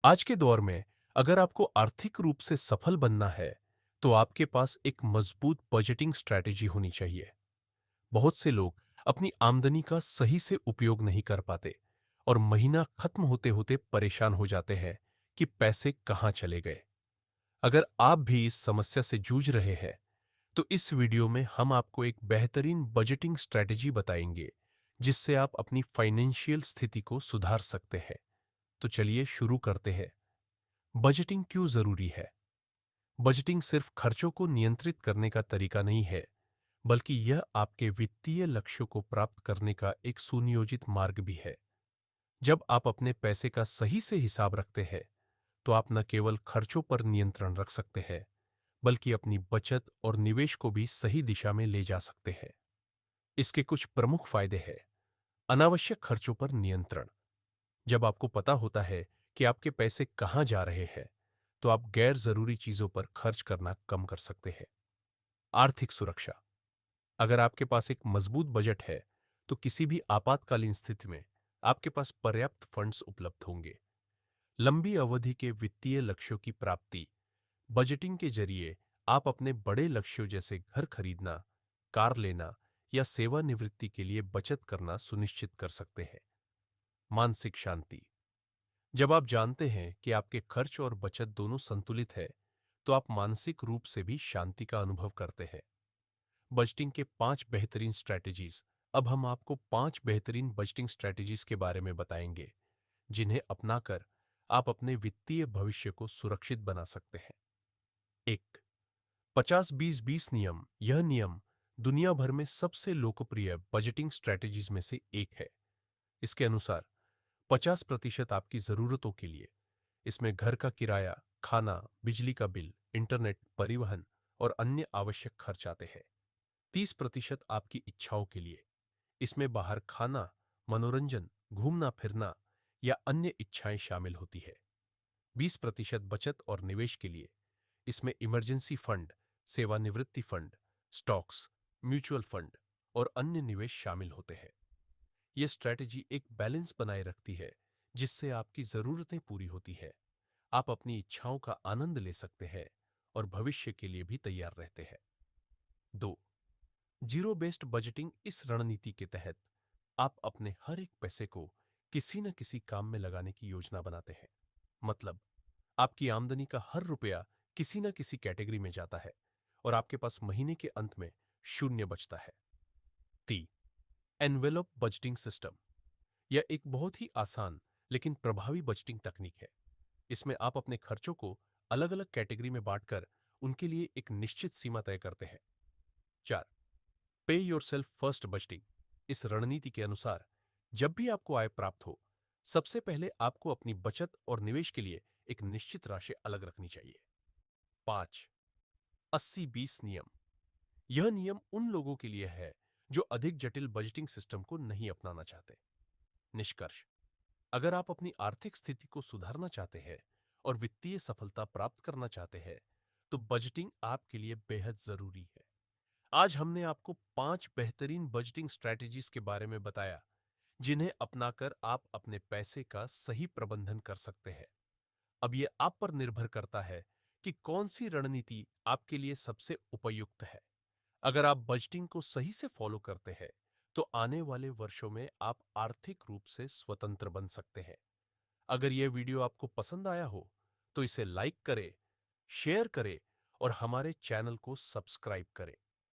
आज के दौर में अगर आपको आर्थिक रूप से सफल बनना है, तो आपके पास एक मजबूत बजटिंग स्ट्रैटेजी होनी चाहिए। बहुत से लोग अपनी आमदनी का सही से उपयोग नहीं कर पाते और महीना खत्म होते होते परेशान हो जाते हैं कि पैसे कहाँ चले गए। अगर आप भी इस समस्या से जूझ रहे हैं, तो इस वीडियो में हम आपको एक बेहतरीन बजटिंग स्ट्रैटेजी बताएंगे, जिससे आप अपनी फाइनेंशियल स्थिति को सुधार सकते हैं। तो चलिए शुरू करते हैं। बजटिंग क्यों जरूरी है? बजटिंग सिर्फ खर्चों को नियंत्रित करने का तरीका नहीं है, बल्कि यह आपके वित्तीय लक्ष्यों को प्राप्त करने का एक सुनियोजित मार्ग भी है। जब आप अपने पैसे का सही से हिसाब रखते हैं, तो आप न केवल खर्चों पर नियंत्रण रख सकते हैं, बल्कि अपनी बचत और निवेश को भी सही दिशा में ले जा सकते हैं। इसके कुछ प्रमुख फायदे हैं। अनावश्यक खर्चों पर नियंत्रण। जब आपको पता होता है कि आपके पैसे कहाँ जा रहे हैं, तो आप गैर जरूरी चीजों पर खर्च करना कम कर सकते हैं। आर्थिक सुरक्षा। अगर आपके पास एक मजबूत बजट है, तो किसी भी आपातकालीन स्थिति में आपके पास पर्याप्त फंड्स उपलब्ध होंगे। लंबी अवधि के वित्तीय लक्ष्यों की प्राप्ति। बजटिंग के जरिए आप अपने बड़े लक्ष्यों जैसे घर खरीदना, कार लेना या सेवानिवृत्ति के लिए बचत करना सुनिश्चित कर सकते हैं। मानसिक शांति। जब आप जानते हैं कि आपके खर्च और बचत दोनों संतुलित है, तो आप मानसिक रूप से भी शांति का अनुभव करते हैं। बजटिंग के 5 बेहतरीन स्ट्रैटेजीज। अब हम आपको 5 बेहतरीन बजटिंग स्ट्रैटेजीज के बारे में बताएंगे, जिन्हें अपनाकर आप अपने वित्तीय भविष्य को सुरक्षित बना सकते हैं। 1. 50-20-20 नियम। यह नियम दुनिया भर में सबसे लोकप्रिय बजटिंग स्ट्रैटेजीज में से एक है। इसके अनुसार 50% आपकी जरूरतों के लिए, इसमें घर का किराया, खाना, बिजली का बिल, इंटरनेट, परिवहन और अन्य आवश्यक खर्च आते हैं। 30% आपकी इच्छाओं के लिए, इसमें बाहर खाना, मनोरंजन, घूमना फिरना या अन्य इच्छाएं शामिल होती है। 20% बचत और निवेश के लिए, इसमें इमरजेंसी फंड, सेवानिवृत्ति फंड, स्टॉक्स, म्यूचुअल फंड और अन्य निवेश शामिल होते हैं। यह स्ट्रैटेजी एक बैलेंस बनाए रखती है, जिससे आपकी जरूरतें पूरी होती है, आप अपनी इच्छाओं का आनंद ले सकते हैं और भविष्य के लिए भी तैयार रहते हैं। 2. Zero based budgeting. इस रणनीति के तहत आप अपने हर एक पैसे को किसी न किसी काम में लगाने की योजना बनाते हैं। मतलब, आपकी आमदनी का हर रुपया किसी न किसी कैटेगरी में जाता है और आपके पास महीने के अंत में शून्य बचता है। 3. Envelope budgeting system. यह एक बहुत ही आसान लेकिन प्रभावी बजटिंग तकनीक है। इसमें आप अपने खर्चों को अलग अलग कैटेगरी में बांटकर उनके लिए एक निश्चित सीमा तय करते हैं। 4. पे योरसेल्फ फर्स्ट बजटिंग। इस रणनीति के अनुसार जब भी आपको आय प्राप्त हो, सबसे पहले आपको अपनी बचत और निवेश के लिए एक निश्चित राशि अलग रखनी चाहिए। 5. 80-20 नियम। यह नियम उन लोगों के लिए है जो अधिक जटिल बजटिंग सिस्टम को नहीं अपनाना चाहते। निष्कर्ष। अगर आप अपनी आर्थिक स्थिति को सुधारना चाहते हैं और वित्तीय सफलता प्राप्त करना चाहते हैं, तो बजटिंग आपके लिए बेहद जरूरी है। आज हमने आपको 5 बेहतरीन बजटिंग स्ट्रैटेजीज के बारे में बताया, जिन्हें अपनाकर आप अपने पैसे का सही प्रबंधन कर सकते हैं। अब यह आप पर निर्भर करता है कि कौन सी रणनीति आपके लिए सबसे उपयुक्त है। अगर आप बजटिंग को सही से फॉलो करते हैं, तो आने वाले वर्षों में आप आर्थिक रूप से स्वतंत्र बन सकते हैं। अगर यह वीडियो आपको पसंद आया हो, तो इसे लाइक करें, शेयर करें और हमारे चैनल को सब्सक्राइब करें।